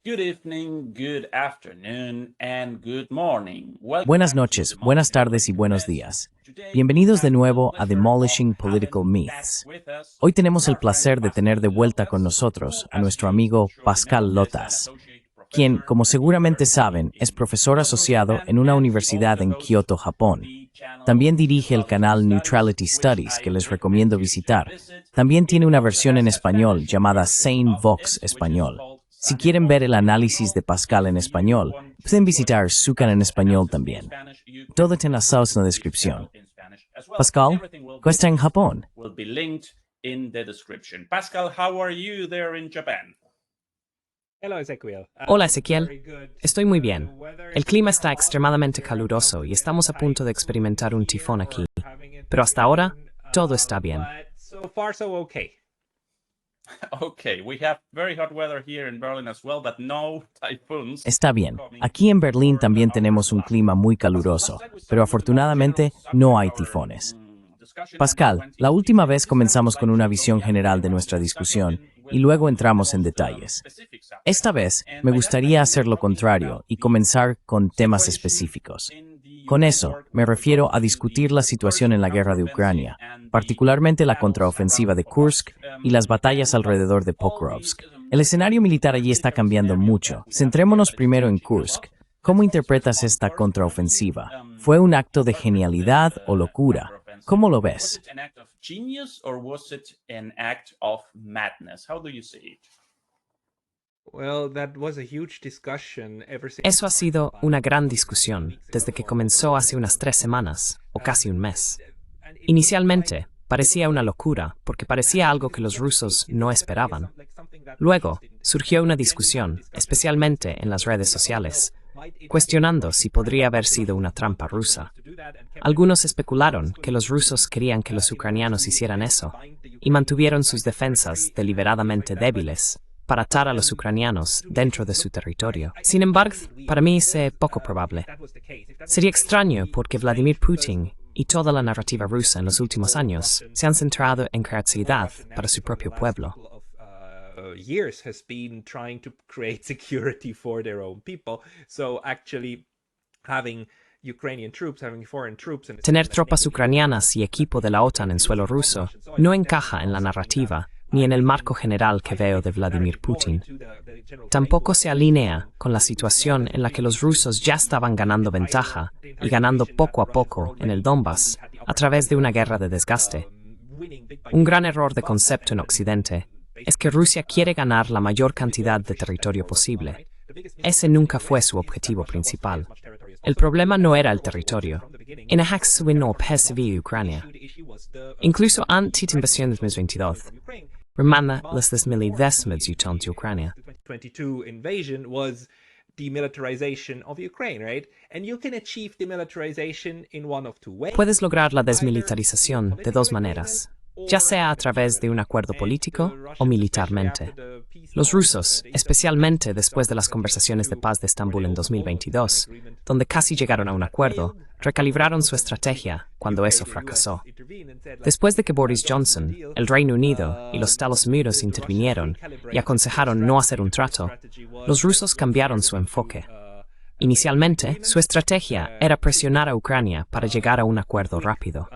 Good evening, good afternoon, and good morning. Buenas noches, buenas tardes y buenos días. Bienvenidos de nuevo a Demolishing Political Myths. Hoy tenemos el placer de tener de vuelta con nosotros a nuestro amigo Pascal Lotas, quien, como seguramente saben, es profesor asociado en una universidad en Kioto, Japón. También dirige el canal Neutrality Studies, que les recomiendo visitar. También tiene una versión en español llamada Sane Vox Español. Si quieren ver el análisis de Pascal en español, pueden visitar su canal en español también. Todo está enlazado en la descripción. Pascal, ¿cómo está en Japón? Pascal, how are you there in Japan? Hola, Ezequiel. Estoy muy bien. El clima está extremadamente caluroso y estamos a punto de experimentar un tifón aquí. Pero hasta ahora, todo está bien. Okay, we have very hot weather here in Berlin as well, but no typhoons. Está bien. Aquí en Berlín también tenemos un clima muy caluroso, pero afortunadamente no hay tifones. Pascal, la última vez comenzamos con una visión general de nuestra discusión y luego entramos en detalles. Esta vez me gustaría hacer lo contrario y comenzar con temas específicos. Con eso, me refiero a discutir la situación en la guerra de Ucrania, particularmente la contraofensiva de Kursk y las batallas alrededor de Pokrovsk. El escenario militar allí está cambiando mucho. Centrémonos primero en Kursk. ¿Cómo interpretas esta contraofensiva? ¿Fue un acto de genialidad o locura? ¿Cómo lo ves? Eso ha sido una gran discusión desde que comenzó hace unas 3 semanas, o casi un mes. Inicialmente, parecía una locura porque parecía algo que los rusos no esperaban. Luego, surgió una discusión, especialmente en las redes sociales, cuestionando si podría haber sido una trampa rusa. Algunos especularon que los rusos querían que los ucranianos hicieran eso, y mantuvieron sus defensas deliberadamente débiles para atar a los ucranianos dentro de su territorio. Sin embargo, para mí es poco probable. Sería extraño porque Vladimir Putin y toda la narrativa rusa en los últimos años se han centrado en crear seguridad para su propio pueblo. Years has been trying to create security for their own people. So actually having Ukrainian troops, having foreign troops... Tener tropas ucranianas y equipo de la OTAN en suelo ruso no encaja en la narrativa ni en el marco general que veo de Vladimir Putin. Tampoco se alinea con la situación en la que los rusos ya estaban ganando ventaja y ganando poco a poco en el Donbass a través de una guerra de desgaste. Un gran error de concepto en Occidente es que Rusia quiere ganar la mayor cantidad de territorio posible. Ese nunca fue su objetivo principal. El problema no era el territorio. Ucrania. Incluso antes de la invasión de 2022, remanda las desmilitaristas de Ucrania. 2022 invasion was demilitarization of Ukraine, right? And you can achieve demilitarization in one of two ways. Puedes lograr la desmilitarización de dos maneras, ya sea a través de un acuerdo político o militarmente. Los rusos, especialmente después de las conversaciones de paz de Estambul en 2022, donde casi llegaron a un acuerdo, recalibraron su estrategia cuando eso fracasó. Después de que Boris Johnson, el Reino Unido y los Estados Unidos intervinieron y aconsejaron no hacer un trato, los rusos cambiaron su enfoque. Inicialmente, su estrategia era presionar a Ucrania para llegar a un acuerdo rápido.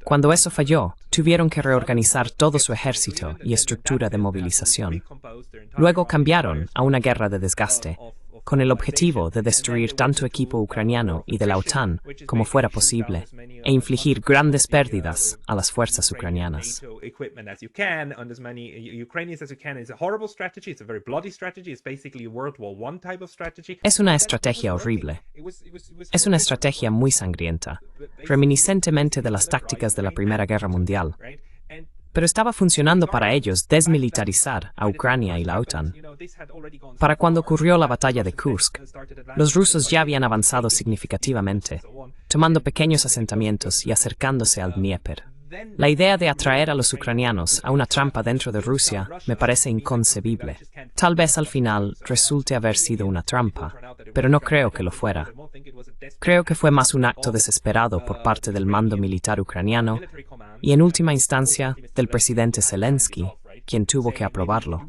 Cuando eso falló, tuvieron que reorganizar todo su ejército y estructura de movilización. Luego cambiaron a una guerra de desgaste, con el objetivo de destruir tanto equipo ucraniano y de la OTAN como fuera posible, e infligir grandes pérdidas a las fuerzas ucranianas. Es una estrategia horrible. Es una estrategia muy sangrienta, reminiscentemente de las tácticas de la Primera Guerra Mundial. Pero estaba funcionando para ellos desmilitarizar a Ucrania y la OTAN. Para cuando ocurrió la batalla de Kursk, los rusos ya habían avanzado significativamente, tomando pequeños asentamientos y acercándose al Dnieper. La idea de atraer a los ucranianos a una trampa dentro de Rusia me parece inconcebible. Tal vez al final resulte haber sido una trampa, pero no creo que lo fuera. Creo que fue más un acto desesperado por parte del mando militar ucraniano y, en última instancia, del presidente Zelensky, quien tuvo que aprobarlo.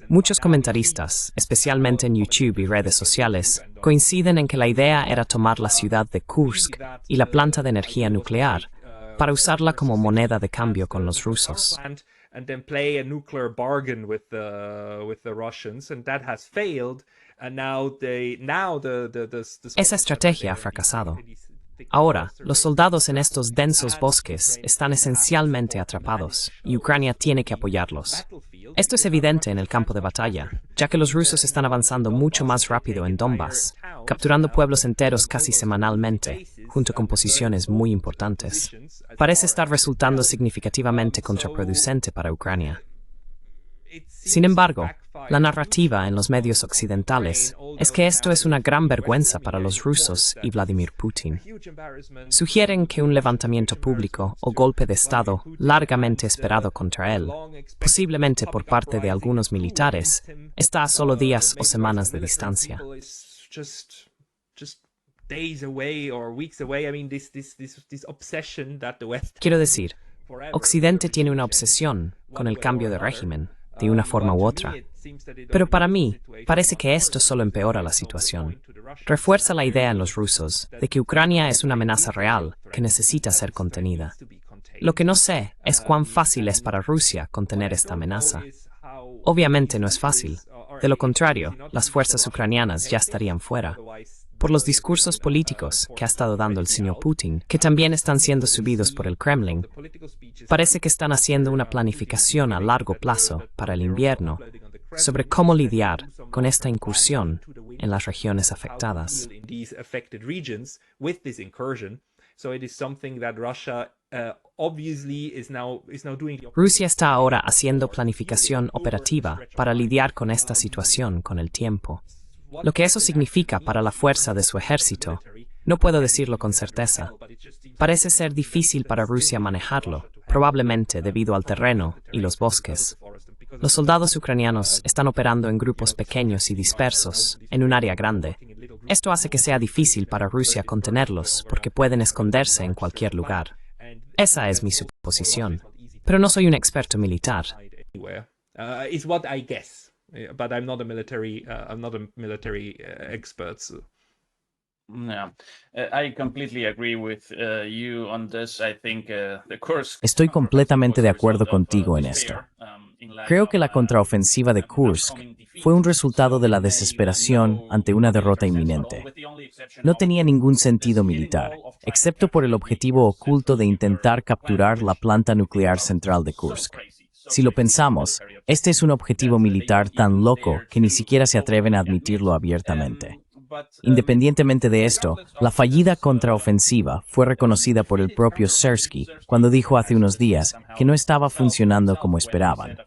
Muchos comentaristas, especialmente en YouTube y redes sociales, coinciden en que la idea era tomar la ciudad de Kursk y la planta de energía nuclear para usarla como moneda de cambio con los rusos. Esa estrategia ha fracasado. Ahora, los soldados en estos densos bosques están esencialmente atrapados y Ucrania tiene que apoyarlos. Esto es evidente en el campo de batalla, ya que los rusos están avanzando mucho más rápido en Donbass, capturando pueblos enteros casi semanalmente, junto con posiciones muy importantes. Parece estar resultando significativamente contraproducente para Ucrania. Sin embargo, la narrativa en los medios occidentales es que esto es una gran vergüenza para los rusos y Vladimir Putin. Sugieren que un levantamiento público o golpe de Estado largamente esperado contra él, posiblemente por parte de algunos militares, está a solo días o semanas de distancia. Quiero decir, Occidente tiene una obsesión con el cambio de régimen, de una forma u otra. Pero para mí, parece que esto solo empeora la situación. Refuerza la idea en los rusos de que Ucrania es una amenaza real que necesita ser contenida. Lo que no sé es cuán fácil es para Rusia contener esta amenaza. Obviamente no es fácil. De lo contrario, las fuerzas ucranianas ya estarían fuera. Por los discursos políticos que ha estado dando el señor Putin, que también están siendo subidos por el Kremlin, parece que están haciendo una planificación a largo plazo para el invierno sobre cómo lidiar con esta incursión en las regiones afectadas. Rusia está ahora haciendo planificación operativa para lidiar con esta situación con el tiempo. Lo que eso significa para la fuerza de su ejército, no puedo decirlo con certeza. Parece ser difícil para Rusia manejarlo, probablemente debido al terreno y los bosques. Los soldados ucranianos están operando en grupos pequeños y dispersos, en un área grande. Esto hace que sea difícil para Rusia contenerlos, porque pueden esconderse en cualquier lugar. Esa es mi suposición. Pero no soy un experto militar. But I'm not a military expert. So. Yeah, I completely agree with you on this. I think the Kursk. Estoy completamente de acuerdo contigo en esto. Creo que la contraofensiva de Kursk fue un resultado de la desesperación ante una derrota inminente. No tenía ningún sentido militar, excepto por el objetivo oculto de intentar capturar la planta nuclear central de Kursk. Si lo pensamos, este es un objetivo militar tan loco que ni siquiera se atreven a admitirlo abiertamente. Independientemente de esto, la fallida contraofensiva fue reconocida por el propio Sersky cuando dijo hace unos días que no estaba funcionando como esperaban.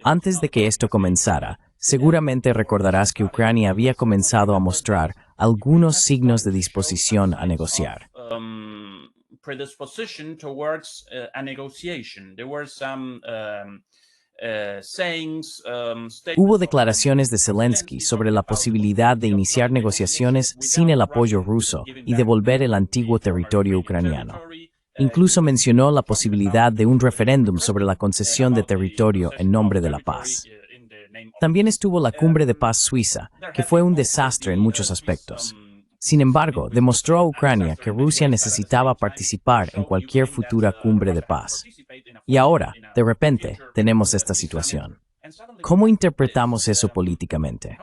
Antes de que esto comenzara, seguramente recordarás que Ucrania había comenzado a mostrar algunos signos de disposición a negociar. Predisposition towards a negotiation. There were some sayings, Hubo declaraciones de Zelensky sobre la posibilidad de iniciar negociaciones sin el apoyo ruso y devolver el antiguo territorio ucraniano. Incluso mencionó la posibilidad de un referéndum sobre la concesión de territorio en nombre de la paz. También estuvo la Cumbre de Paz Suiza, que fue un desastre en muchos aspectos. Sin embargo, demostró a Ucrania que Rusia necesitaba participar en cualquier futura cumbre de paz. Y ahora, de repente, tenemos esta situación. ¿Cómo interpretamos eso políticamente?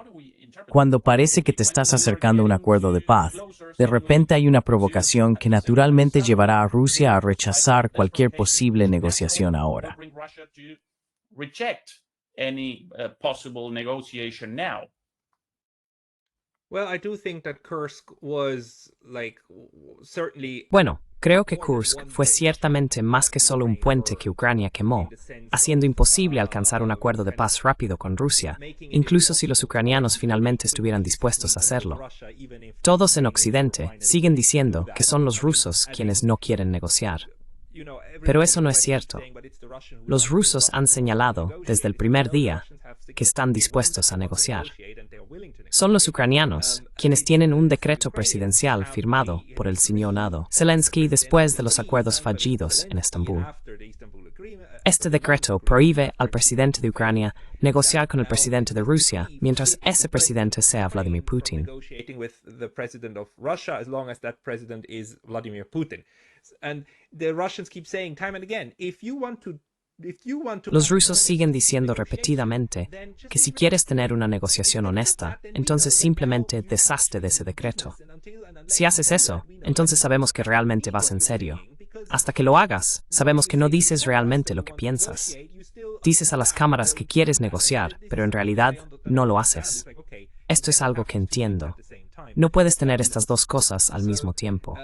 Cuando parece que te estás acercando a un acuerdo de paz, de repente hay una provocación que naturalmente llevará a Rusia a rechazar cualquier posible negociación ahora. Well, I do think that Kursk was certainly. Bueno, creo que Kursk fue ciertamente más que solo un puente que Ucrania quemó, haciendo imposible alcanzar un acuerdo de paz rápido con Rusia, incluso si los ucranianos finalmente estuvieran dispuestos a hacerlo. Todos en Occidente siguen diciendo que son los rusos quienes no quieren negociar. Pero eso no es cierto. Los rusos han señalado desde el primer día que están dispuestos a negociar. Son los ucranianos quienes tienen un decreto presidencial firmado por el señor Zelensky después de los acuerdos fallidos en Estambul. Este decreto prohíbe al presidente de Ucrania negociar con el presidente de Rusia mientras ese presidente sea Vladimir Putin. Los rusos siguen diciendo repetidamente que si quieres tener una negociación honesta, entonces simplemente deshazte de ese decreto. Si haces eso, entonces sabemos que realmente vas en serio. Hasta que lo hagas, sabemos que no dices realmente lo que piensas. Dices a las cámaras que quieres negociar, pero en realidad no lo haces. Esto es algo que entiendo. No puedes tener estas dos cosas al mismo tiempo.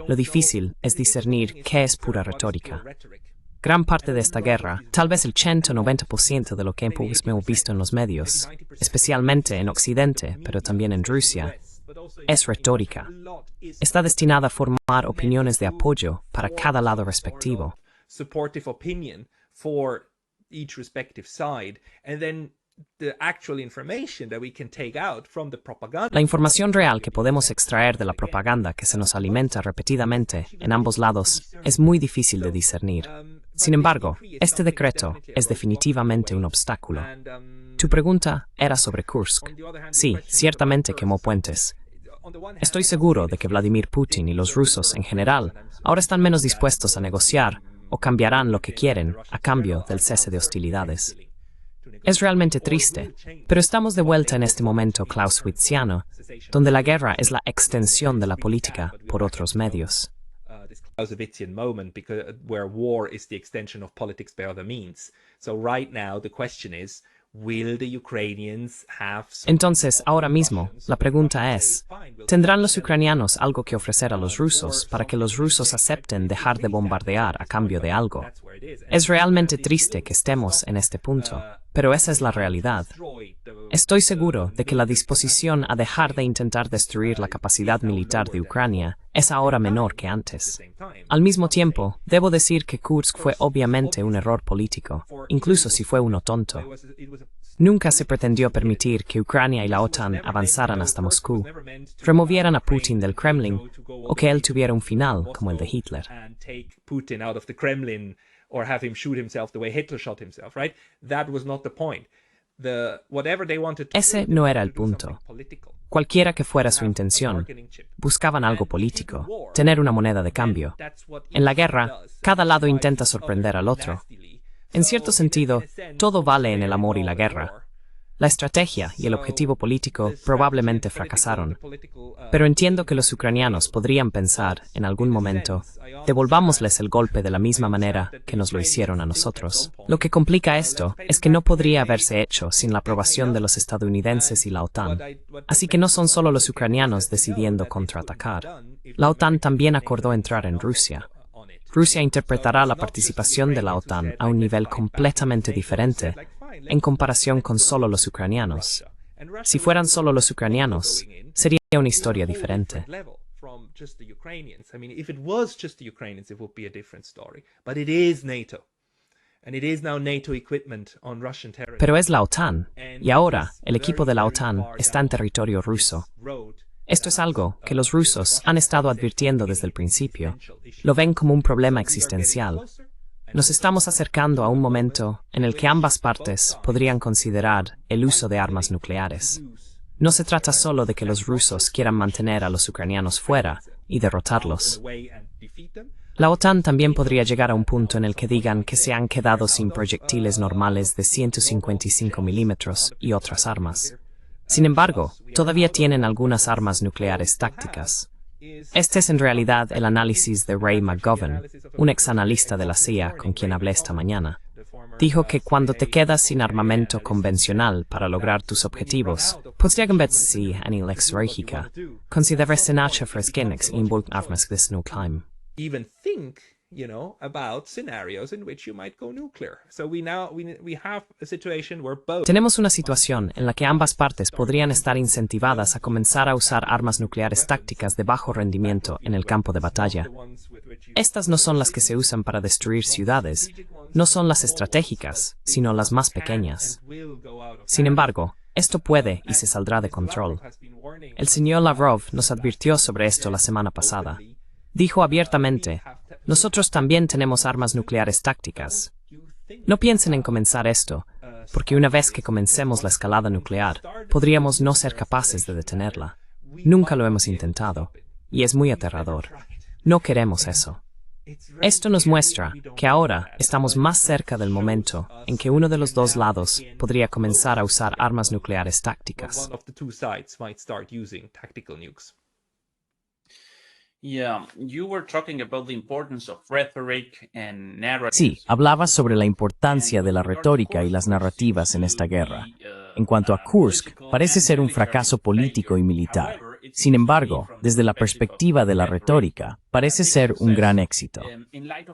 Lo difícil es discernir qué es pura retórica. Gran parte de esta guerra, tal vez el 80 o 90% de lo que hemos visto en los medios, especialmente en Occidente, pero también en Rusia, es retórica. Está destinada a formar opiniones de apoyo para cada lado respectivo. La información real que podemos extraer de la propaganda que se nos alimenta repetidamente en ambos lados es muy difícil de discernir. Sin embargo, este decreto es definitivamente un obstáculo. Tu pregunta era sobre Kursk. Sí, ciertamente quemó puentes. Estoy seguro de que Vladimir Putin y los rusos en general ahora están menos dispuestos a negociar o cambiarán lo que quieren a cambio del cese de hostilidades. Es realmente triste, pero estamos de vuelta en este momento clausewitziano, donde la guerra es la extensión de la política por otros medios. Clausewitzian moment where war is the extension of politics by other means. So right now the question is, will the Ukrainians have Entonces, ahora mismo, la pregunta es, ¿tendrán los ucranianos algo que ofrecer a los rusos para que los rusos acepten dejar de bombardear a cambio de algo? Es realmente triste que estemos en este punto, pero esa es la realidad. Estoy seguro de que la disposición a dejar de intentar destruir la capacidad militar de Ucrania es ahora menor que antes. Al mismo tiempo, debo decir que Kursk fue obviamente un error político, incluso si fue uno tonto. Nunca se pretendió permitir que Ucrania y la OTAN avanzaran hasta Moscú, removieran a Putin del Kremlin o que él tuviera un final como el de Hitler. Or have him shoot himself the way Hitler shot himself, right? That was not the point. Ese no era el punto. Cualquiera que fuera su intención, buscaban algo político, tener una moneda de cambio. En la guerra, cada lado intenta sorprender al otro. En cierto sentido, todo vale en el amor y la guerra. La estrategia y el objetivo político probablemente fracasaron, pero entiendo que los ucranianos podrían pensar, en algún momento, devolvámosles el golpe de la misma manera que nos lo hicieron a nosotros. Lo que complica esto es que no podría haberse hecho sin la aprobación de los estadounidenses y la OTAN. Así que no son solo los ucranianos decidiendo contraatacar. La OTAN también acordó entrar en Rusia. Rusia interpretará la participación de la OTAN a un nivel completamente diferente en comparación con solo los ucranianos. Si fueran solo los ucranianos, sería una historia diferente. Pero es la OTAN, y ahora el equipo de la OTAN está en territorio ruso. Esto es algo que los rusos han estado advirtiendo desde el principio. Lo ven como un problema existencial. Nos estamos acercando a un momento en el que ambas partes podrían considerar el uso de armas nucleares. No se trata solo de que los rusos quieran mantener a los ucranianos fuera y derrotarlos. La OTAN también podría llegar a un punto en el que digan que se han quedado sin proyectiles normales de 155 milímetros y otras armas. Sin embargo, todavía tienen algunas armas nucleares tácticas. Este es en realidad el análisis de Ray McGovern, un exanalista de la CIA con quien hablé esta mañana. Dijo que cuando te quedas sin armamento convencional para lograr tus objetivos, podrían en el extranjero considerar scenarios fresquenes involved armas nucleares. Even think, about scenarios in which you might go nuclear. So we have a situation where both. Tenemos una situación en la que ambas partes podrían estar incentivadas a comenzar a usar armas nucleares tácticas de bajo rendimiento en el campo de batalla. Estas no son las que se usan para destruir ciudades, no son las estratégicas, sino las más pequeñas. Sin embargo, esto puede y se saldrá de control. El señor Lavrov nos advirtió sobre esto la semana pasada. Dijo abiertamente, nosotros también tenemos armas nucleares tácticas. No piensen en comenzar esto, porque una vez que comencemos la escalada nuclear, podríamos no ser capaces de detenerla. Nunca lo hemos intentado, y es muy aterrador. No queremos eso. Esto nos muestra que ahora estamos más cerca del momento en que uno de los dos lados podría comenzar a usar armas nucleares tácticas. Sí, hablabas sobre la importancia de la retórica y las narrativas en esta guerra. En cuanto a Kursk, parece ser un fracaso político y militar. Sin embargo, desde la perspectiva de la retórica, parece ser un gran éxito.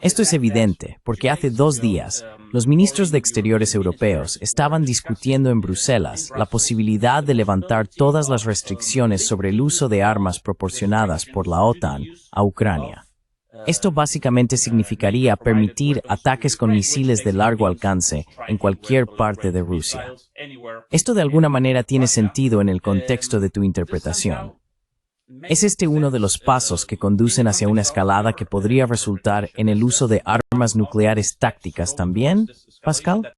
Esto es evidente porque hace 2 días, los ministros de Exteriores europeos estaban discutiendo en Bruselas la posibilidad de levantar todas las restricciones sobre el uso de armas proporcionadas por la OTAN a Ucrania. Esto básicamente significaría permitir ataques con misiles de largo alcance en cualquier parte de Rusia. Esto de alguna manera tiene sentido en el contexto de tu interpretación. ¿Es este uno de los pasos que conducen hacia una escalada que podría resultar en el uso de armas nucleares tácticas también, Pascal?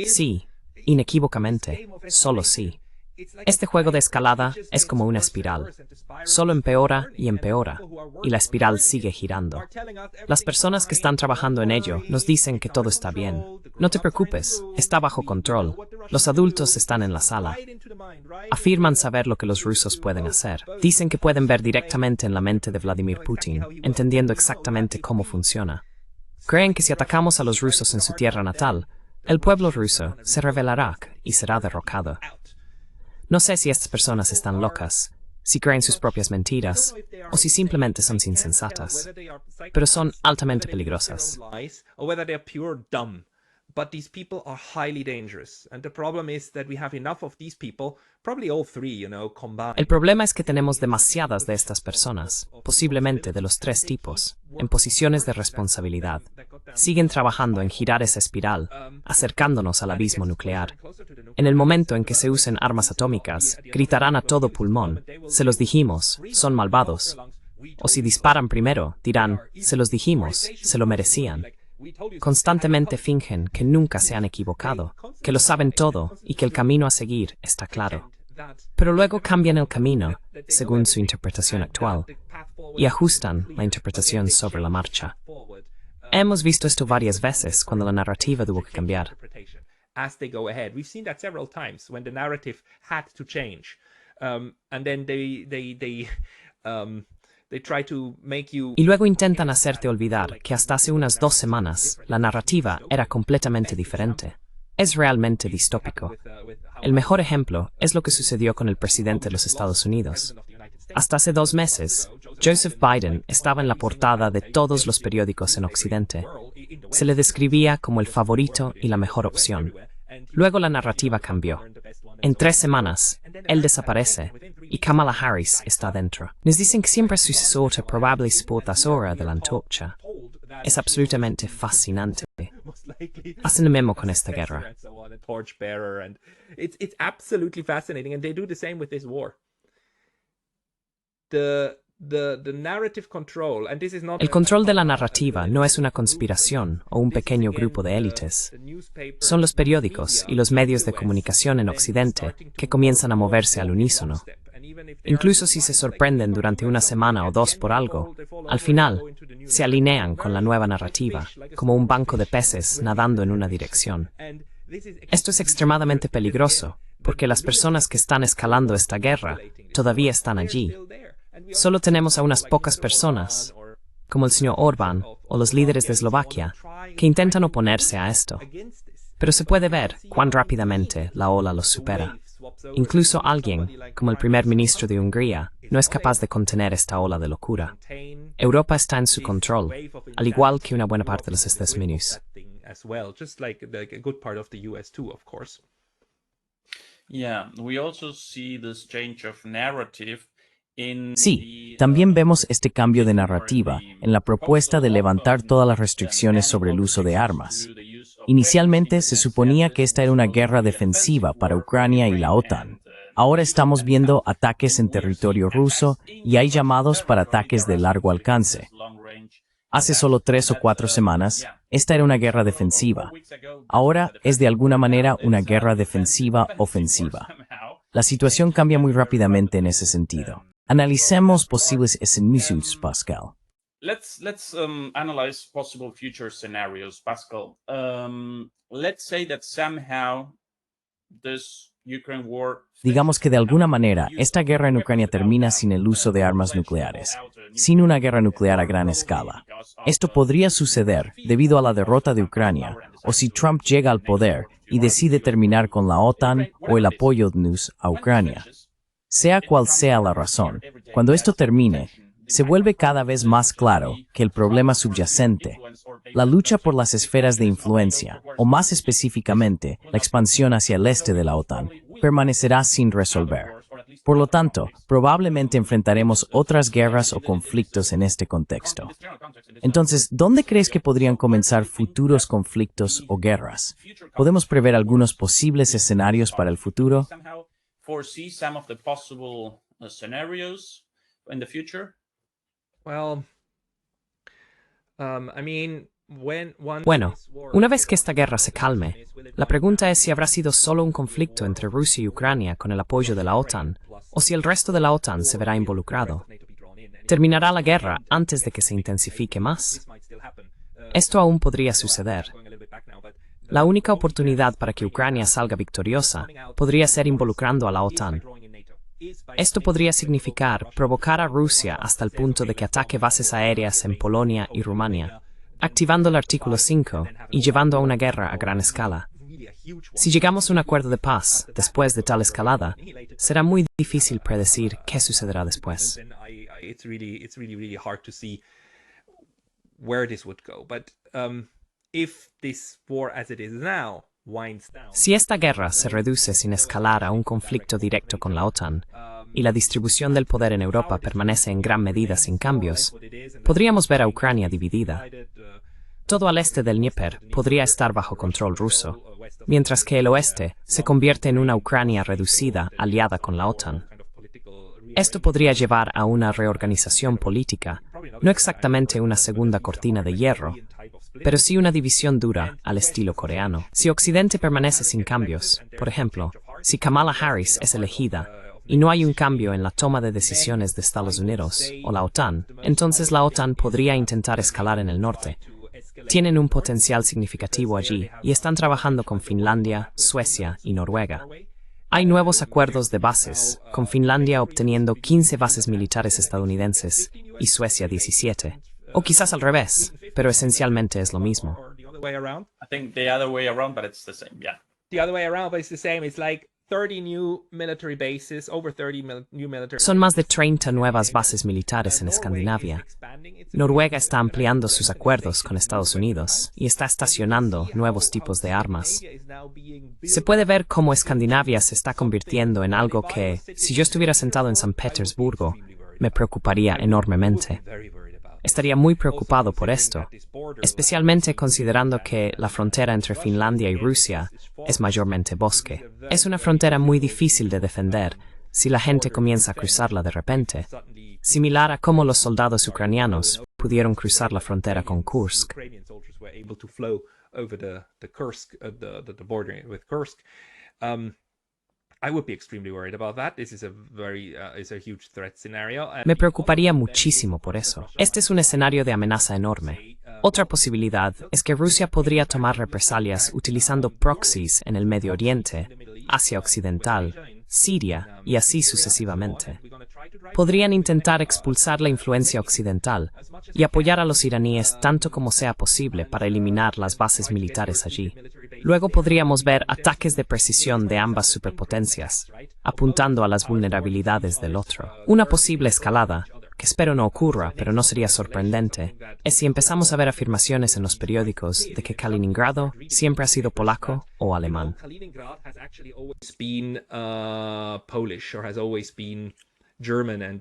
Sí, inequívocamente, solo sí. Este juego de escalada es como una espiral. Solo empeora, y la espiral sigue girando. Las personas que están trabajando en ello nos dicen que todo está bien. No te preocupes, está bajo control. Los adultos están en la sala. Afirman saber lo que los rusos pueden hacer. Dicen que pueden ver directamente en la mente de Vladimir Putin, entendiendo exactamente cómo funciona. Creen que si atacamos a los rusos en su tierra natal, el pueblo ruso se rebelará y será derrocado. No sé si estas personas están locas, si creen sus propias mentiras, o si simplemente son insensatas, pero son altamente peligrosas. But these people are highly dangerous, and the problem is that we have enough of these people, probably all three, combined. El problema es que tenemos demasiadas de estas personas, posiblemente de los 3 tipos, en posiciones de responsabilidad. Siguen trabajando en girar esa espiral, acercándonos al abismo nuclear. En el momento en que se usen armas atómicas, gritarán a todo pulmón, se los dijimos, son malvados. O si disparan primero, dirán, se los dijimos, se lo merecían. Constantemente fingen que nunca se han equivocado, que lo saben todo y que el camino a seguir está claro. Pero luego cambian el camino, según su interpretación actual, y ajustan la interpretación sobre la marcha. Hemos visto esto varias veces cuando la narrativa tuvo que cambiar. As they go ahead, we've seen that several times when the narrative had to change, and then they try to make you. Y luego intentan hacerte olvidar que hasta hace unas 2 semanas la narrativa era completamente diferente. Es realmente distópico. El mejor ejemplo es lo que sucedió con el presidente de los Estados Unidos. Hasta hace 2 meses, Joseph Biden estaba en la portada de todos los periódicos en Occidente. Se le describía como el favorito y la mejor opción. Luego la narrativa cambió. En 3 semanas, él desaparece y Kamala Harris está dentro. Nos dicen que siempre su sucesor probable es portadora de la antorcha. Es absolutamente fascinante. Hacen lo mismo con esta guerra. It's absolutely fascinating, and they do the same with this war. El control de la narrativa no es una conspiración o un pequeño grupo de élites. Son los periódicos y los medios de comunicación en Occidente que comienzan a moverse al unísono. Incluso si se sorprenden durante una semana o dos por algo, al final se alinean con la nueva narrativa, como un banco de peces nadando en una dirección. Esto es extremadamente peligroso, porque las personas que están escalando esta guerra todavía están allí. Solo tenemos a unas pocas personas, como el señor Orbán o los líderes de Eslovaquia, que intentan oponerse a esto. Pero se puede ver cuán rápidamente la ola los supera. Incluso alguien, como el primer ministro de Hungría, no es capaz de contener esta ola de locura. Europa está en su control, al igual que una buena parte de los Estados Unidos. Yeah, we also see this change of narrative in Sí, también vemos este cambio de narrativa en la propuesta de levantar todas las restricciones sobre el uso de armas. Inicialmente se suponía que esta era una guerra defensiva para Ucrania y la OTAN. Ahora estamos viendo ataques en territorio ruso y hay llamados para ataques de largo alcance. Hace solo 3 o 4 semanas, esta era una guerra defensiva. Ahora es de alguna manera una guerra defensiva ofensiva. La situación cambia muy rápidamente en ese sentido. Analicemos posibles escenarios, Pascal. Let's analyze possible future scenarios, Pascal. Let's say that somehow this Ukraine war. Digamos que de alguna manera esta guerra en Ucrania termina sin el uso de armas nucleares, sin una guerra nuclear a gran escala. Esto podría suceder debido a la derrota de Ucrania, o si Trump llega al poder y decide terminar con la OTAN o el apoyo de NUS a Ucrania. Sea cual sea la razón, cuando esto termine, se vuelve cada vez más claro que el problema subyacente, la lucha por las esferas de influencia, o más específicamente, la expansión hacia el este de la OTAN, permanecerá sin resolver. Por lo tanto, probablemente enfrentaremos otras guerras o conflictos en este contexto. Entonces, ¿dónde crees que podrían comenzar futuros conflictos o guerras? ¿Podemos prever algunos posibles escenarios para el futuro? Foresee some of the possible scenarios in the future? Bueno, una vez que esta guerra se calme, la pregunta es si habrá sido solo un conflicto entre Rusia y Ucrania con el apoyo de la OTAN, o si el resto de la OTAN se verá involucrado. ¿Terminará la guerra antes de que se intensifique más? Esto aún podría suceder. La única oportunidad para que Ucrania salga victoriosa podría ser involucrando a la OTAN. Esto podría significar provocar a Rusia hasta el punto de que ataque bases aéreas en Polonia y Rumania, activando el artículo 5 y llevando a una guerra a gran escala. Si llegamos a un acuerdo de paz después de tal escalada, será muy difícil predecir qué sucederá después. Si esta guerra se reduce sin escalar a un conflicto directo con la OTAN, y la distribución del poder en Europa permanece en gran medida sin cambios, podríamos ver a Ucrania dividida. Todo al este del Dnieper podría estar bajo control ruso, mientras que el oeste se convierte en una Ucrania reducida aliada con la OTAN. Esto podría llevar a una reorganización política, no exactamente una segunda cortina de hierro, pero sí una división dura al estilo coreano. Si Occidente permanece sin cambios, por ejemplo, si Kamala Harris es elegida y no hay un cambio en la toma de decisiones de Estados Unidos o la OTAN, entonces la OTAN podría intentar escalar en el norte. Tienen un potencial significativo allí y están trabajando con Finlandia, Suecia y Noruega. Hay nuevos acuerdos de bases, con Finlandia obteniendo 15 bases militares estadounidenses y Suecia 17. O quizás al revés, pero esencialmente es lo mismo. I think the other way around, but it's the same, yeah. The other way around, but it's the same. It's like 30 new military bases, over 30 new military. Son más de 30 nuevas bases militares en Escandinavia. Noruega está ampliando sus acuerdos con Estados Unidos y está estacionando nuevos tipos de armas. Se puede ver cómo Escandinavia se está convirtiendo en algo que, si yo estuviera sentado en San Petersburgo, me preocuparía enormemente. Estaría muy preocupado por esto, especialmente considerando que la frontera entre Finlandia y Rusia es mayormente bosque. Es una frontera muy difícil de defender si la gente comienza a cruzarla de repente, similar a cómo los soldados ucranianos pudieron cruzar la frontera con Kursk. I would be extremely worried about that. This is a huge threat scenario. Me preocuparía muchísimo por eso. Este es un escenario de amenaza enorme. Otra posibilidad es que Rusia podría tomar represalias utilizando proxies en el Medio Oriente, Asia Occidental, Siria y así sucesivamente. Podrían intentar expulsar la influencia occidental y apoyar a los iraníes tanto como sea posible para eliminar las bases militares allí. Luego podríamos ver ataques de precisión de ambas superpotencias, apuntando a las vulnerabilidades del otro. Una posible escalada, que espero no ocurra, pero no sería sorprendente, es si empezamos a ver afirmaciones en los periódicos de que Kaliningrado siempre ha sido polaco o alemán. Kaliningrad has actually always been Polish or has always been German, and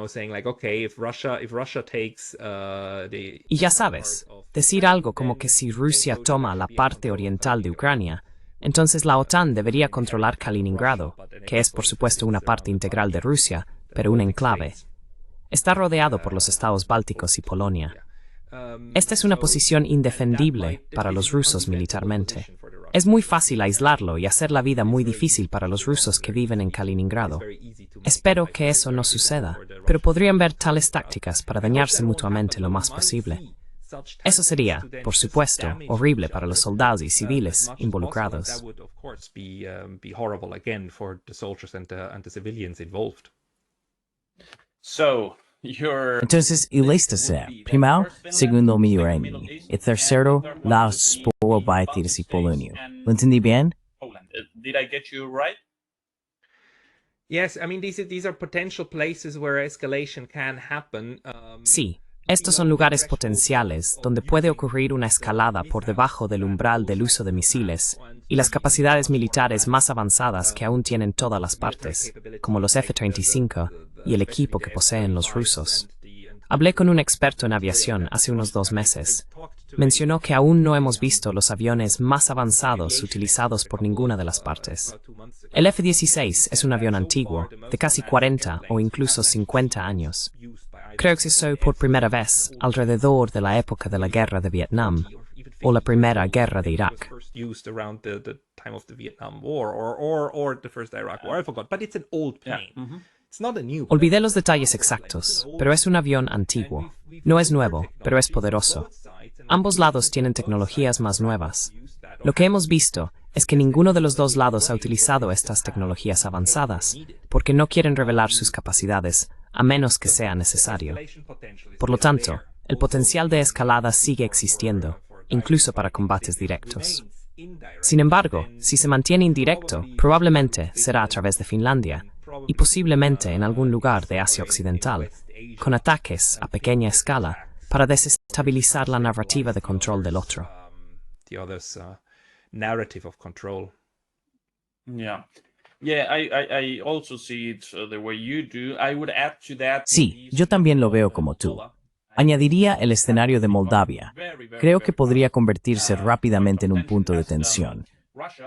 saying like, okay, if Russia takes the. Y ya sabes, decir algo como que si Rusia toma la parte oriental de Ucrania, entonces la OTAN debería controlar Kaliningrado, que es por supuesto una parte integral de Rusia, pero un enclave. Está rodeado por los estados bálticos y Polonia. Esta es una posición indefendible para los rusos militarmente. Es muy fácil aislarlo y hacer la vida muy difícil para los rusos que viven en Kaliningrado. Espero que eso no suceda, pero podrían ver tales tácticas para dañarse mutuamente lo más posible. Eso sería, por supuesto, horrible para los soldados y civiles involucrados. Entonces, y lista sea. Primero, segundo Miureni. Y tercero, la Sporobaitirs y Polonio. ¿Lo entendí bien? Did I get you right? Yes, I mean these are potential places where escalation can happen. Sí, estos son lugares potenciales donde puede ocurrir una escalada por debajo del umbral del uso de misiles y las capacidades militares más avanzadas que aún tienen todas las partes, como los F-35 y el equipo que poseen los rusos. Hablé con un experto en aviación hace unos 2 meses. Mencionó que aún no hemos visto los aviones más avanzados utilizados por ninguna de las partes. El F-16 es un avión antiguo, de casi 40 o incluso 50 años. Creo que se usó por primera vez alrededor de la época de la guerra de Vietnam o la primera guerra de Irak. Olvidé los detalles exactos, pero es un avión antiguo. No es nuevo, pero es poderoso. Ambos lados tienen tecnologías más nuevas. Lo que hemos visto es que ninguno de los dos lados ha utilizado estas tecnologías avanzadas, porque no quieren revelar sus capacidades, a menos que sea necesario. Por lo tanto, el potencial de escalada sigue existiendo, incluso para combates directos. Sin embargo, si se mantiene indirecto, probablemente será a través de Finlandia, y posiblemente en algún lugar de Asia Occidental, con ataques a pequeña escala para desestabilizar la narrativa de control del otro. Sí, yo también lo veo como tú. Añadiría el escenario de Moldavia. Creo que podría convertirse rápidamente en un punto de tensión.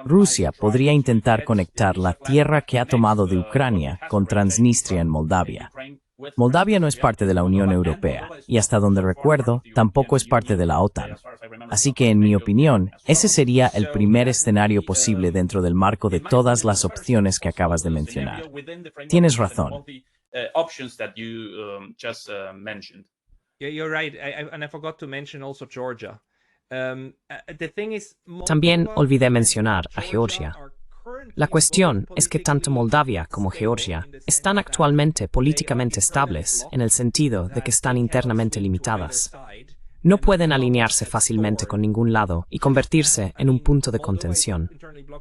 Rusia podría intentar conectar la tierra que ha tomado de Ucrania con Transnistria en Moldavia. Moldavia no es parte de la Unión Europea y hasta donde recuerdo tampoco es parte de la OTAN. Así que en mi opinión, ese sería el primer escenario posible dentro del marco de todas las opciones que acabas de mencionar. Tienes razón. You're right, and I forgot to mention also Georgia. También olvidé mencionar a Georgia. La cuestión es que tanto Moldavia como Georgia están actualmente políticamente estables en el sentido de que están internamente limitadas. No pueden alinearse fácilmente con ningún lado y convertirse en un punto de contención.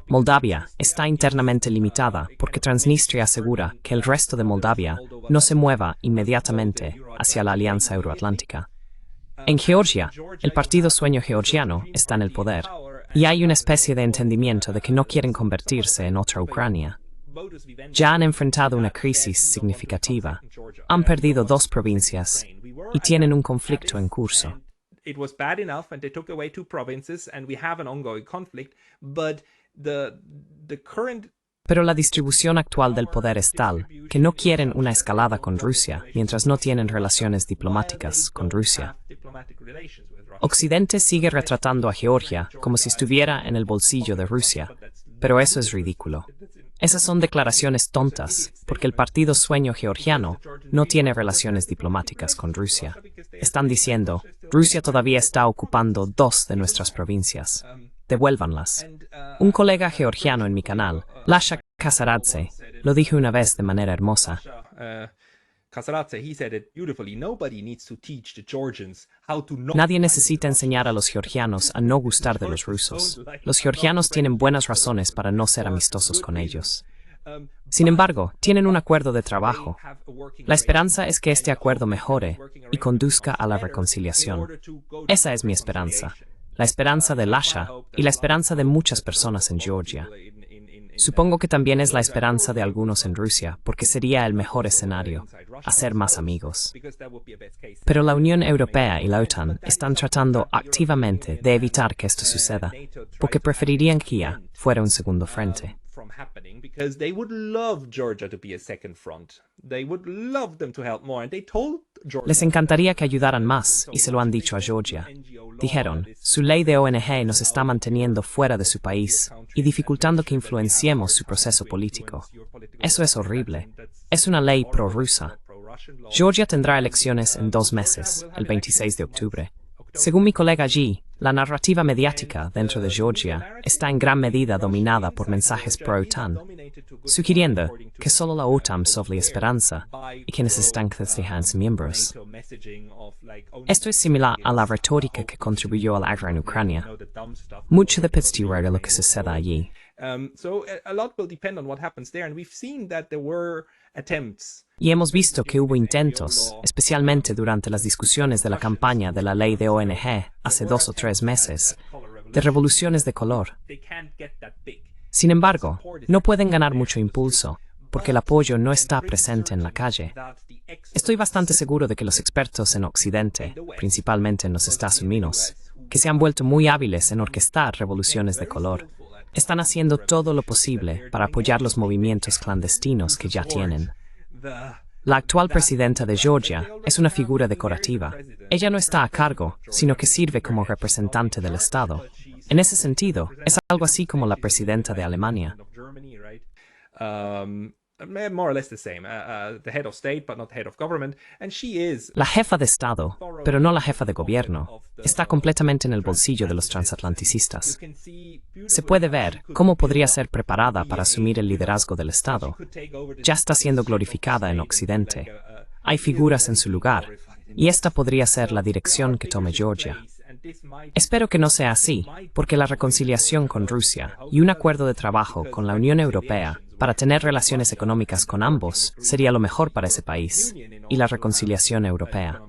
Moldavia está internamente limitada porque Transnistria asegura que el resto de Moldavia no se mueva inmediatamente hacia la Alianza Euroatlántica. En Georgia, el Partido Sueño Georgiano está en el poder, y hay una especie de entendimiento de que no quieren convertirse en otra Ucrania. Ya han enfrentado una crisis significativa, han perdido 2 provincias y tienen un conflicto en curso. It was bad enough and they took away 2 provinces and we have an ongoing conflict, but the current. Pero la distribución actual del poder es tal que no quieren una escalada con Rusia mientras no tienen relaciones diplomáticas con Rusia. Occidente sigue retratando a Georgia como si estuviera en el bolsillo de Rusia, pero eso es ridículo. Esas son declaraciones tontas, porque el partido Sueño Georgiano no tiene relaciones diplomáticas con Rusia. Están diciendo, Rusia todavía está ocupando 2 de nuestras provincias. Devuélvanlas. Un colega georgiano en mi canal, Lasha Kasaradze, lo dijo una vez de manera hermosa. Nadie necesita enseñar a los georgianos a no gustar de los rusos. Los georgianos tienen buenas razones para no ser amistosos con ellos. Sin embargo, tienen un acuerdo de trabajo. La esperanza es que este acuerdo mejore y conduzca a la reconciliación. Esa es mi esperanza. La esperanza de Lasha y la esperanza de muchas personas en Georgia. Supongo que también es la esperanza de algunos en Rusia, porque sería el mejor escenario, hacer más amigos. Pero la Unión Europea y la OTAN están tratando activamente de evitar que esto suceda, porque preferirían que ya fuera un segundo frente. Les encantaría que ayudaran más, y se lo han dicho a Georgia. Dijeron, su ley de ONG nos está manteniendo fuera de su país y dificultando que influenciemos su proceso político. Eso es horrible. Es una ley prorrusa. Georgia tendrá elecciones en 2 meses, el 26 de octubre. Según mi colega allí, la narrativa mediática dentro de Georgia está en gran medida dominada por mensajes pro-OTAN, sugiriendo que solo la OTAN sofre esperanza y que necesitan crecer miembros. Esto es similar a la retórica que contribuyó a la guerra en Ucrania. Mucho depende de lo que suceda allí. Y hemos visto que hubo intentos, especialmente durante las discusiones de la campaña de la ley de ONG hace 2 o 3 meses, de revoluciones de color. Sin embargo, no pueden ganar mucho impulso, porque el apoyo no está presente en la calle. Estoy bastante seguro de que los expertos en Occidente, principalmente en los Estados Unidos, que se han vuelto muy hábiles en orquestar revoluciones de color, están haciendo todo lo posible para apoyar los movimientos clandestinos que ya tienen. La actual presidenta de Georgia es una figura decorativa. Ella no está a cargo, sino que sirve como representante del Estado. En ese sentido, es algo así como la presidenta de Alemania. La jefa de Estado, pero no la jefa de gobierno, está completamente en el bolsillo de los transatlanticistas. Se puede ver cómo podría ser preparada para asumir el liderazgo del Estado. Ya está siendo glorificada en Occidente. Hay figuras en su lugar, y esta podría ser la dirección que tome Georgia. Espero que no sea así, porque la reconciliación con Rusia y un acuerdo de trabajo con la Unión Europea para tener relaciones económicas con ambos sería lo mejor para ese país y la reconciliación europea.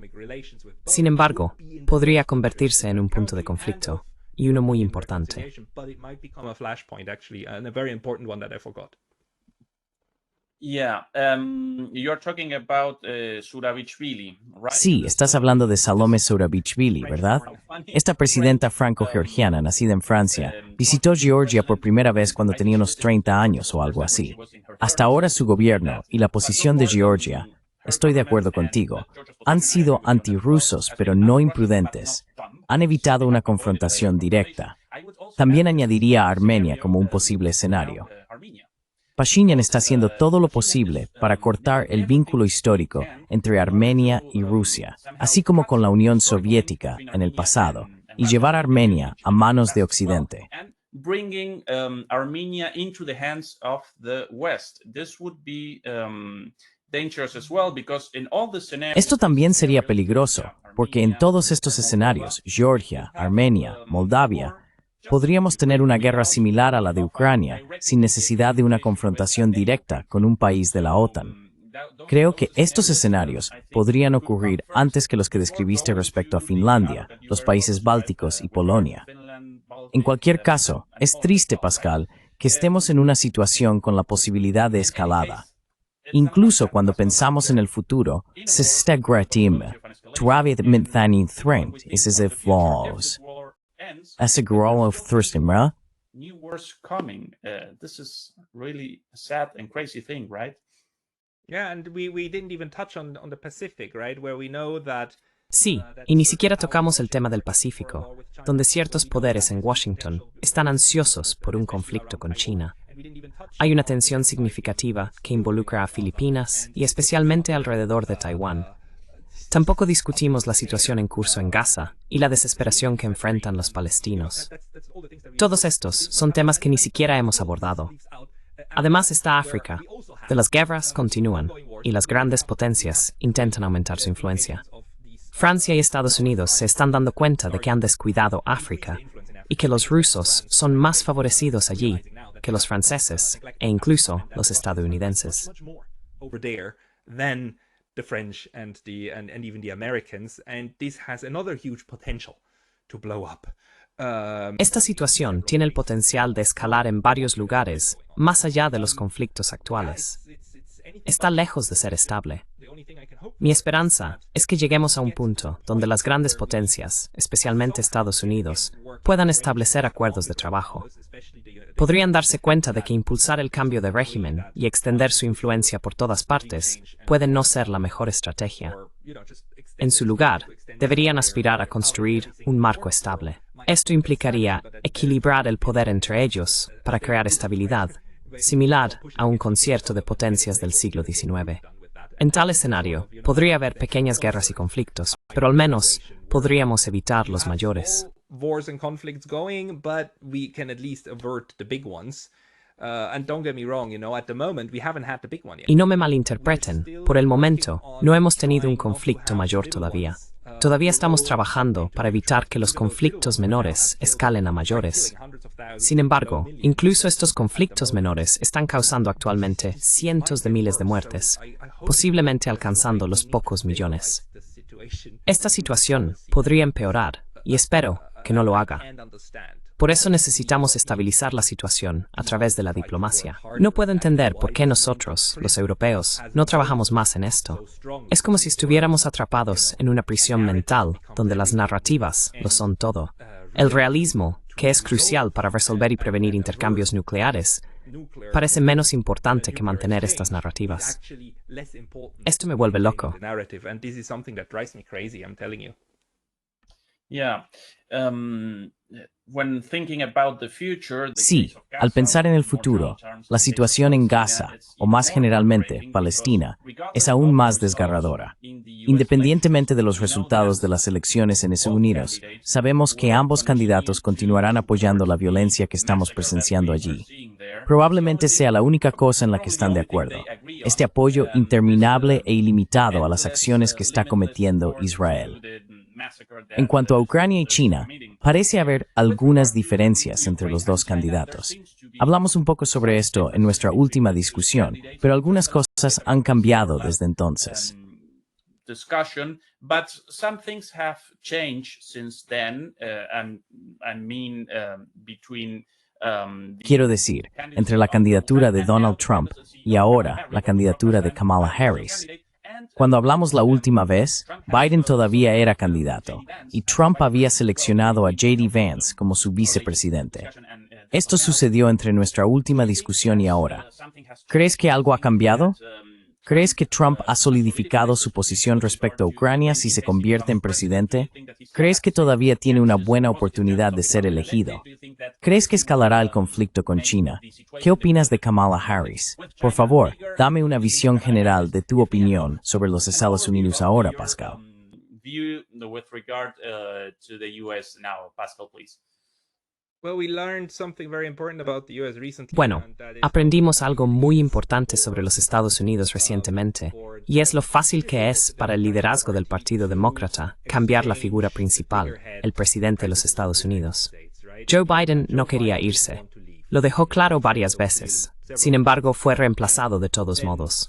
Sin embargo, podría convertirse en un punto de conflicto, y uno muy importante. You're talking about Zurabichvili, right? Sí, estás hablando de Salome Zurabichvili, ¿verdad? Esta presidenta franco-georgiana, nacida en Francia, visitó Georgia por primera vez cuando tenía unos 30 años o algo así. Hasta ahora su gobierno y la posición de Georgia, estoy de acuerdo contigo, han sido antirrusos pero no imprudentes. Han evitado una confrontación directa. También añadiría a Armenia como un posible escenario. Pashinyan está haciendo todo lo posible para cortar el vínculo histórico entre Armenia y Rusia, así como con la Unión Soviética en el pasado, y llevar a Armenia a manos de Occidente. Bringing Armenia into the hands of the West. This would be dangerous as well because in all the scenarios. Esto también sería peligroso, porque en todos estos escenarios, Georgia, Armenia, Moldavia, podríamos tener una guerra similar a la de Ucrania, sin necesidad de una confrontación directa con un país de la OTAN. Creo que estos escenarios podrían ocurrir antes que los que describiste respecto a Finlandia, los países bálticos y Polonia. En cualquier caso, es triste, Pascal, que estemos en una situación con la posibilidad de escalada. Incluso cuando pensamos en el futuro, se está gratime, travie mit thanin thrent, is as if laws. As a grow of thirsting, right? New wars coming. This is really a sad and crazy thing, right? Yeah, and we didn't even touch on the Pacific, right? Where we know that Sí, y ni siquiera tocamos el tema del Pacífico, donde ciertos poderes en Washington están ansiosos por un conflicto con China. Hay una tensión significativa que involucra a Filipinas y especialmente alrededor de Taiwán. Tampoco discutimos la situación en curso en Gaza y la desesperación que enfrentan los palestinos. Todos estos son temas que ni siquiera hemos abordado. Además está África. De las guerras continúan y las grandes potencias intentan aumentar su influencia. Francia y Estados Unidos se están dando cuenta de que han descuidado África y que los rusos son más favorecidos allí que los franceses e incluso los estadounidenses. The French and even the Americans, and this has another huge potential to blow up. Esta situación tiene el potencial de escalar en varios lugares, más allá de los conflictos actuales. Está lejos de ser estable. Mi esperanza es que lleguemos a un punto donde las grandes potencias, especialmente Estados Unidos, puedan establecer acuerdos de trabajo. Podrían darse cuenta de que impulsar el cambio de régimen y extender su influencia por todas partes puede no ser la mejor estrategia. En su lugar, deberían aspirar a construir un marco estable. Esto implicaría equilibrar el poder entre ellos para crear estabilidad, similar a un concierto de potencias del siglo XIX. En tal escenario, podría haber pequeñas guerras y conflictos, pero al menos podríamos evitar los mayores. Wars and conflicts going, but we can at least avert the big ones. And don't get me wrong, at the moment we haven't had the big one yet. Y no me malinterpreten, por el momento no hemos tenido un conflicto mayor todavía. Todavía estamos trabajando para evitar que los conflictos menores escalen a mayores. Sin embargo, incluso estos conflictos menores están causando actualmente cientos de miles de muertes, posiblemente alcanzando los pocos millones. Esta situación podría empeorar, y espero que no lo haga. Por eso necesitamos estabilizar la situación a través de la diplomacia. No puedo entender por qué nosotros, los europeos, no trabajamos más en esto. Es como si estuviéramos atrapados en una prisión mental donde las narrativas lo son todo. El realismo, que es crucial para resolver y prevenir intercambios nucleares, parece menos importante que mantener estas narrativas. Esto me vuelve loco. Sí, al pensar en el futuro, la situación en Gaza, o más generalmente, Palestina, es aún más desgarradora. Independientemente de los resultados de las elecciones en Estados Unidos, sabemos que ambos candidatos continuarán apoyando la violencia que estamos presenciando allí. Probablemente sea la única cosa en la que están de acuerdo, este apoyo interminable e ilimitado a las acciones que está cometiendo Israel. En cuanto a Ucrania y China, parece haber algunas diferencias entre los dos candidatos. Hablamos un poco sobre esto en nuestra última discusión, pero algunas cosas han cambiado desde entonces. Quiero decir, entre la candidatura de Donald Trump y ahora la candidatura de Kamala Harris. Cuando hablamos la última vez, Biden todavía era candidato y Trump había seleccionado a J.D. Vance como su vicepresidente. Esto sucedió entre nuestra última discusión y ahora. ¿Crees que algo ha cambiado? ¿Crees que Trump ha solidificado su posición respecto a Ucrania si se convierte en presidente? ¿Crees que todavía tiene una buena oportunidad de ser elegido? ¿Crees que escalará el conflicto con China? ¿Qué opinas de Kamala Harris? Por favor, dame una visión general de tu opinión sobre los Estados Unidos ahora, Pascal. Bueno, aprendimos algo muy importante sobre los Estados Unidos recientemente, y es lo fácil que es para el liderazgo del Partido Demócrata cambiar la figura principal, el presidente de los Estados Unidos. Joe Biden no quería irse. Lo dejó claro varias veces. Sin embargo, fue reemplazado de todos modos.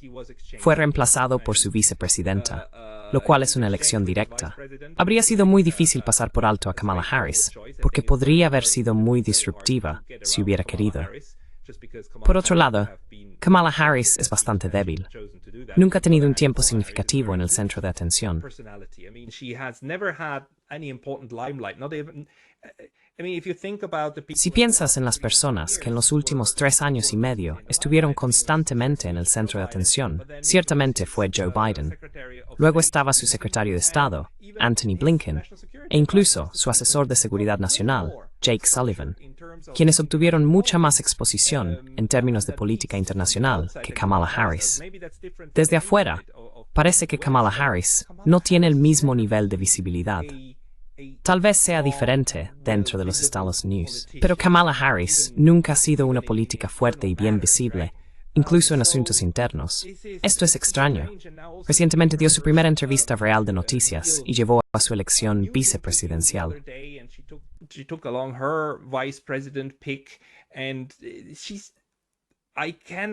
Fue reemplazado por su vicepresidenta, lo cual es una elección directa. Habría sido muy difícil pasar por alto a Kamala Harris, porque podría haber sido muy disruptiva si hubiera querido. Por otro lado, Kamala Harris es bastante débil. Nunca ha tenido un tiempo significativo en el centro de atención. Si piensas en las personas que en los últimos 3 años y medio estuvieron constantemente en el centro de atención, ciertamente fue Joe Biden. Luego estaba su secretario de Estado, Anthony Blinken, e incluso su asesor de seguridad nacional, Jake Sullivan, quienes obtuvieron mucha más exposición en términos de política internacional que Kamala Harris. Desde afuera, parece que Kamala Harris no tiene el mismo nivel de visibilidad. Tal vez sea diferente dentro de los Estados Unidos, pero Kamala Harris nunca ha sido una política fuerte y bien visible, incluso en asuntos internos. Esto es extraño. Recientemente dio su primera entrevista real de noticias y llevó a su elección vicepresidencial.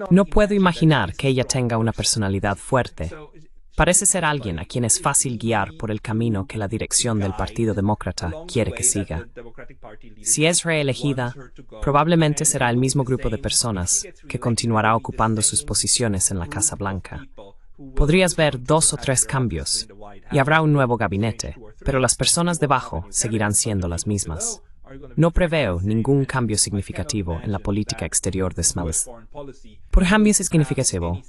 No puedo imaginar que ella tenga una personalidad fuerte. Parece ser alguien a quien es fácil guiar por el camino que la dirección del Partido Demócrata quiere que siga. Si es reelegida, probablemente será el mismo grupo de personas que continuará ocupando sus posiciones en la Casa Blanca. Podrías ver 2 o 3 cambios, y habrá un nuevo gabinete, pero las personas debajo seguirán siendo las mismas. No preveo ningún cambio significativo en la política exterior de Smalls. Por cambio significativo,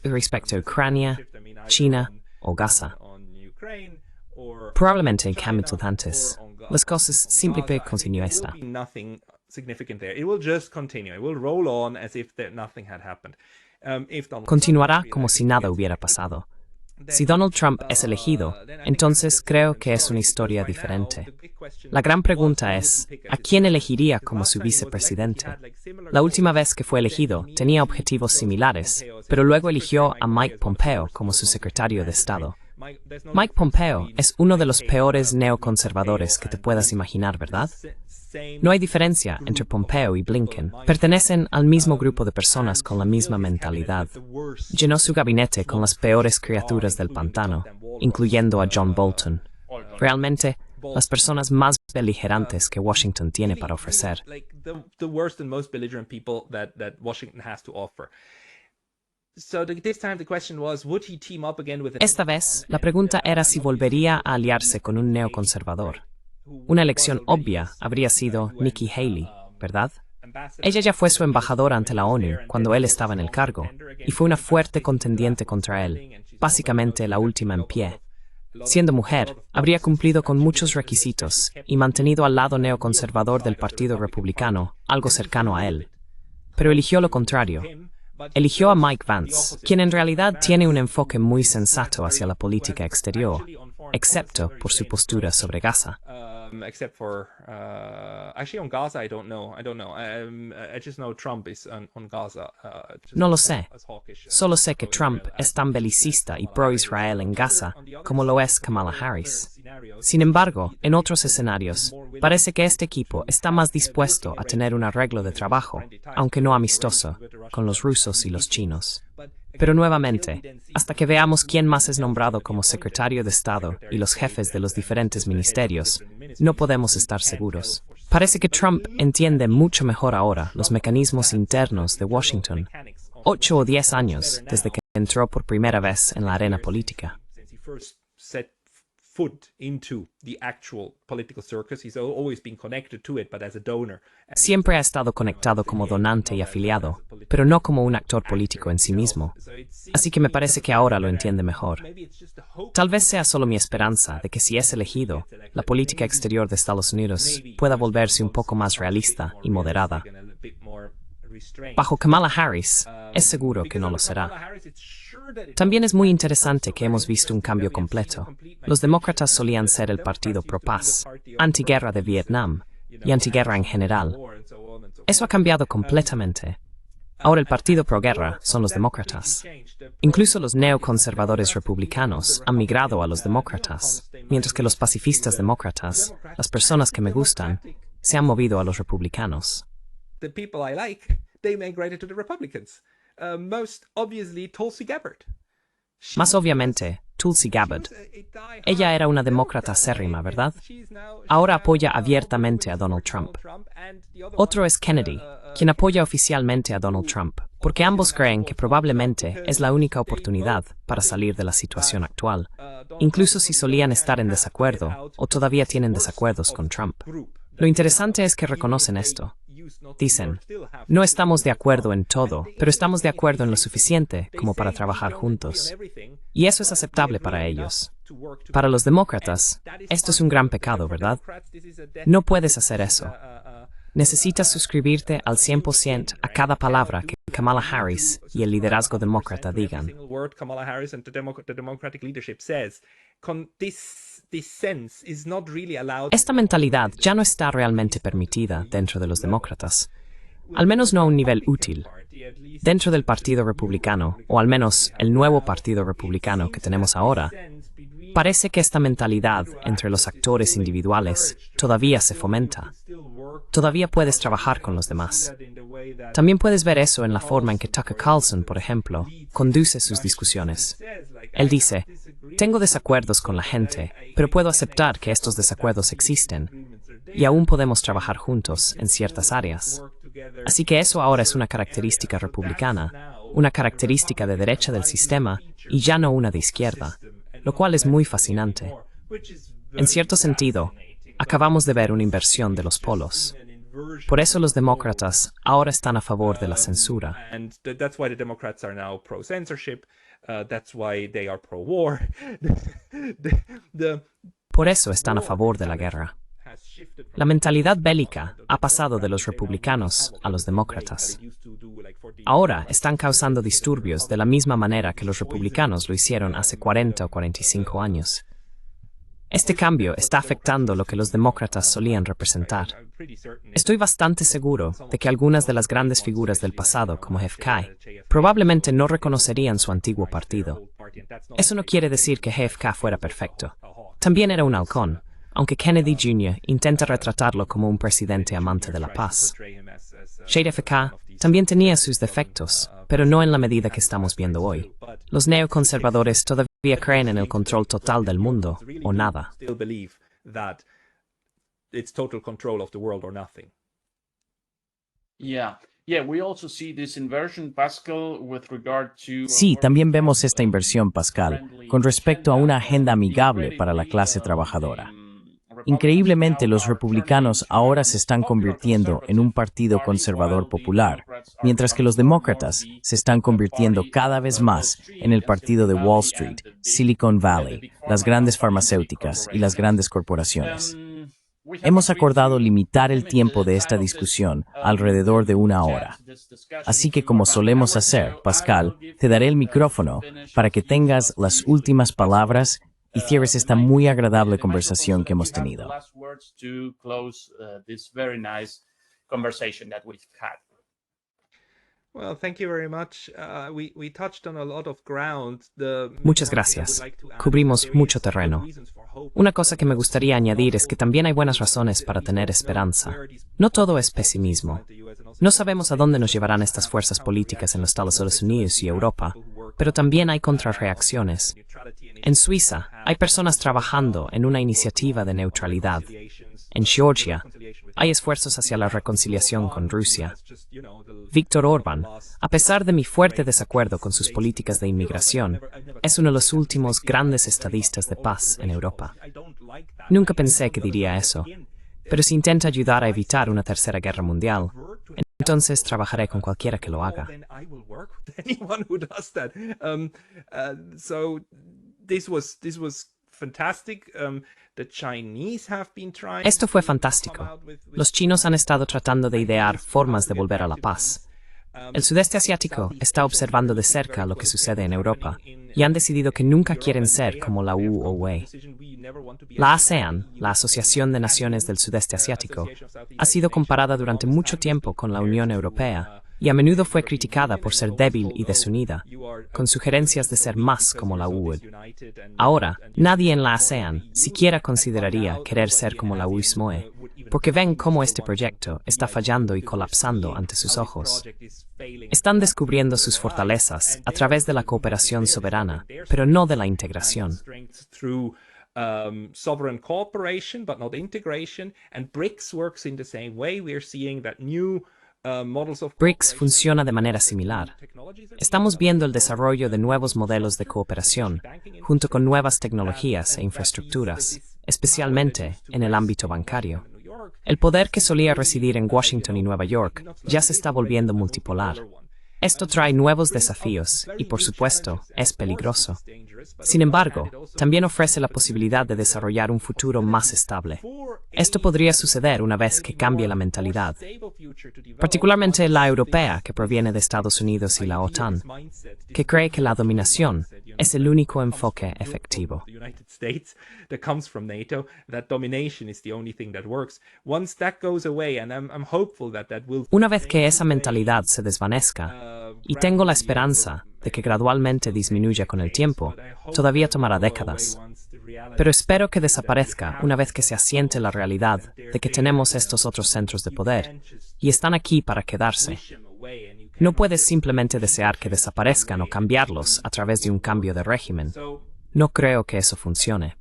respecto a Ucrania, China o Gaza. Probablemente cambios antes. Las cosas simplemente continúan. Continuará como si nada hubiera pasado. Si Donald Trump es elegido, entonces creo que es una historia diferente. La gran pregunta es, ¿a quién elegiría como su vicepresidente? La última vez que fue elegido tenía objetivos similares, pero luego eligió a Mike Pompeo como su secretario de Estado. Mike Pompeo es uno de los peores neoconservadores que te puedas imaginar, ¿verdad? No hay diferencia entre Pompeo y Blinken. Pertenecen al mismo grupo de personas con la misma mentalidad. Llenó su gabinete con las peores criaturas del pantano, incluyendo a John Bolton. Realmente, las personas más beligerantes que Washington tiene para ofrecer. Esta vez, la pregunta era si volvería a aliarse con un neoconservador. Una elección obvia habría sido Nikki Haley, ¿verdad? Ella ya fue su embajadora ante la ONU cuando él estaba en el cargo, y fue una fuerte contendiente contra él, básicamente la última en pie. Siendo mujer, habría cumplido con muchos requisitos y mantenido al lado neoconservador del Partido Republicano, algo cercano a él. Pero eligió lo contrario. Eligió a Mike Vance, quien en realidad tiene un enfoque muy sensato hacia la política exterior, excepto por su postura sobre Gaza. Except for actually on Gaza, I don't know. I just know Trump is on Gaza. No lo sé. Solo sé que Trump es tan belicista y pro-Israel en Gaza como lo es Kamala Harris. Sin embargo, en otros escenarios, parece que este equipo está más dispuesto a tener un arreglo de trabajo, aunque no amistoso, con los rusos y los chinos. Pero nuevamente, hasta que veamos quién más es nombrado como secretario de Estado y los jefes de los diferentes ministerios, no podemos estar seguros. Parece que Trump entiende mucho mejor ahora los mecanismos internos de Washington, 8 o 10 años desde que entró por primera vez en la arena política. Siempre ha estado conectado como donante y afiliado, pero no como un actor político en sí mismo. Así que me parece que ahora lo entiende mejor. Tal vez sea solo mi esperanza de que si es elegido, la política exterior de Estados Unidos pueda volverse un poco más realista y moderada. Bajo Kamala Harris, es seguro que no lo será. También es muy interesante que hemos visto un cambio completo. Los demócratas solían ser el partido pro-paz, antiguerra de Vietnam y antiguerra en general. Eso ha cambiado completamente. Ahora el partido pro-guerra son los demócratas. Incluso los neoconservadores republicanos han migrado a los demócratas, mientras que los pacifistas demócratas, las personas que me gustan, se han movido a los republicanos. The people I like, they migrated to the Republicans. Most obviously, Tulsi Gabbard. Más obviamente, Tulsi Gabbard. Ella era una demócrata acérrima, ¿verdad? Ahora apoya abiertamente a Donald Trump. Otro es Kennedy, quien apoya oficialmente a Donald Trump, porque ambos creen que probablemente es la única oportunidad para salir de la situación actual, incluso si solían estar en desacuerdo o todavía tienen desacuerdos con Trump. Lo interesante es que reconocen esto. Dicen, no estamos de acuerdo en todo, pero estamos de acuerdo en lo suficiente como para trabajar juntos. Y eso es aceptable para ellos. Para los demócratas, esto es un gran pecado, ¿verdad? No puedes hacer eso. Necesitas suscribirte al 100% a cada palabra que Kamala Harris y el liderazgo demócrata digan. Esta mentalidad ya no está realmente permitida dentro de los demócratas, al menos no a un nivel útil. Dentro del Partido Republicano, o al menos el nuevo Partido Republicano que tenemos ahora, parece que esta mentalidad entre los actores individuales todavía se fomenta. Todavía puedes trabajar con los demás. También puedes ver eso en la forma en que Tucker Carlson, por ejemplo, conduce sus discusiones. Él dice, tengo desacuerdos con la gente, pero puedo aceptar que estos desacuerdos existen, y aún podemos trabajar juntos en ciertas áreas. Así que eso ahora es una característica republicana, una característica de derecha del sistema y ya no una de izquierda, lo cual es muy fascinante. En cierto sentido, acabamos de ver una inversión de los polos. Por eso los demócratas ahora están a favor de la censura. Por eso están a favor de la guerra. La mentalidad bélica ha pasado de los republicanos a los demócratas. Ahora están causando disturbios de la misma manera que los republicanos lo hicieron hace 40 o 45 años. Este cambio está afectando lo que los demócratas solían representar. Estoy bastante seguro de que algunas de las grandes figuras del pasado, como JFK, probablemente no reconocerían su antiguo partido. Eso no quiere decir que JFK fuera perfecto. También era un halcón, aunque Kennedy Jr. intenta retratarlo como un presidente amante de la paz. JFK también tenía sus defectos, pero no en la medida que estamos viendo hoy. Los neoconservadores todavía creen en el control total del mundo, o nada. Sí, también vemos esta inversión, Pascal, con respecto a una agenda amigable para la clase trabajadora. Increíblemente, los republicanos ahora se están convirtiendo en un partido conservador popular, mientras que los demócratas se están convirtiendo cada vez más en el partido de Wall Street, Silicon Valley, las grandes farmacéuticas y las grandes corporaciones. Hemos acordado limitar el tiempo de esta discusión alrededor de 1 hora. Así que, como solemos hacer, Pascal, te daré el micrófono para que tengas las últimas palabras y cierres esta muy agradable conversación que hemos tenido. Muchas gracias. Cubrimos mucho terreno. Una cosa que me gustaría añadir es que también hay buenas razones para tener esperanza. No todo es pesimismo. No sabemos a dónde nos llevarán estas fuerzas políticas en los Estados Unidos y Europa, pero también hay contrarreacciones. En Suiza, hay personas trabajando en una iniciativa de neutralidad. En Georgia, hay esfuerzos hacia la reconciliación con Rusia. Víctor Orbán, a pesar de mi fuerte desacuerdo con sus políticas de inmigración, es uno de los últimos grandes estadistas de paz en Europa. Nunca pensé que diría eso, pero si intenta ayudar a evitar una tercera guerra mundial, entonces trabajaré con cualquiera que lo haga. Esto fue fantástico. Los chinos han estado tratando de idear formas de volver a la paz. El sudeste asiático está observando de cerca lo que sucede en Europa y han decidido que nunca quieren ser como la UE. La ASEAN, la Asociación de Naciones del Sudeste Asiático, ha sido comparada durante mucho tiempo con la Unión Europea y a menudo fue criticada por ser débil y desunida, con sugerencias de ser más como la UE. Ahora, nadie en la ASEAN siquiera consideraría querer ser como la UISMOE, porque ven cómo este proyecto está fallando y colapsando ante sus ojos. Están descubriendo sus fortalezas a través de la cooperación soberana, pero no de la integración. Sovereign cooperation, but not integration, and BRICS works in the same way. We are seeing that new BRICS funciona de manera similar. Estamos viendo el desarrollo de nuevos modelos de cooperación, junto con nuevas tecnologías e infraestructuras, especialmente en el ámbito bancario. El poder que solía residir en Washington y Nueva York ya se está volviendo multipolar. Esto trae nuevos desafíos y, por supuesto, es peligroso. Sin embargo, también ofrece la posibilidad de desarrollar un futuro más estable. Esto podría suceder una vez que cambie la mentalidad, particularmente la europea que proviene de Estados Unidos y la OTAN, que cree que la dominación es el único enfoque efectivo. Una vez que esa mentalidad se desvanezca, y tengo la esperanza de que gradualmente disminuya con el tiempo, todavía tomará décadas. Pero espero que desaparezca una vez que se asiente la realidad de que tenemos estos otros centros de poder, y están aquí para quedarse. No puedes simplemente desear que desaparezcan o cambiarlos a través de un cambio de régimen. No creo que eso funcione.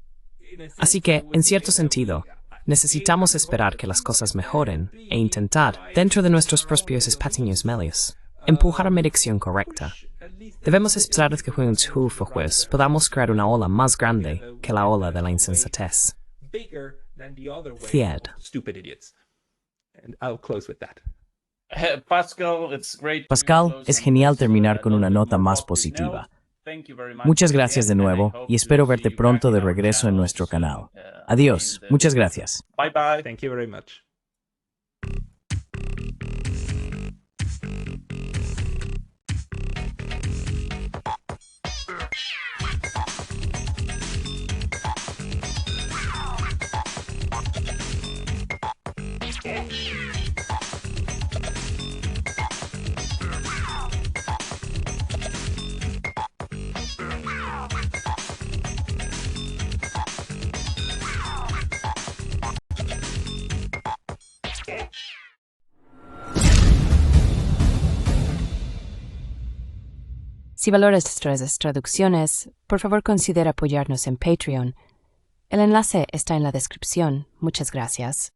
Así que, en cierto sentido, necesitamos esperar que las cosas mejoren e intentar, dentro de nuestros propios espacios medios, empujar a la dirección correcta. Debemos esperar que juntos podamos crear una ola más grande que la ola de la insensatez. Thied. Pascal, es genial terminar con una nota más positiva. Muchas gracias de nuevo y espero verte pronto de regreso en nuestro canal. Adiós. Muchas gracias. Bye bye. Thank you very much. Si valoras nuestras traducciones, por favor considera apoyarnos en Patreon. El enlace está en la descripción. Muchas gracias.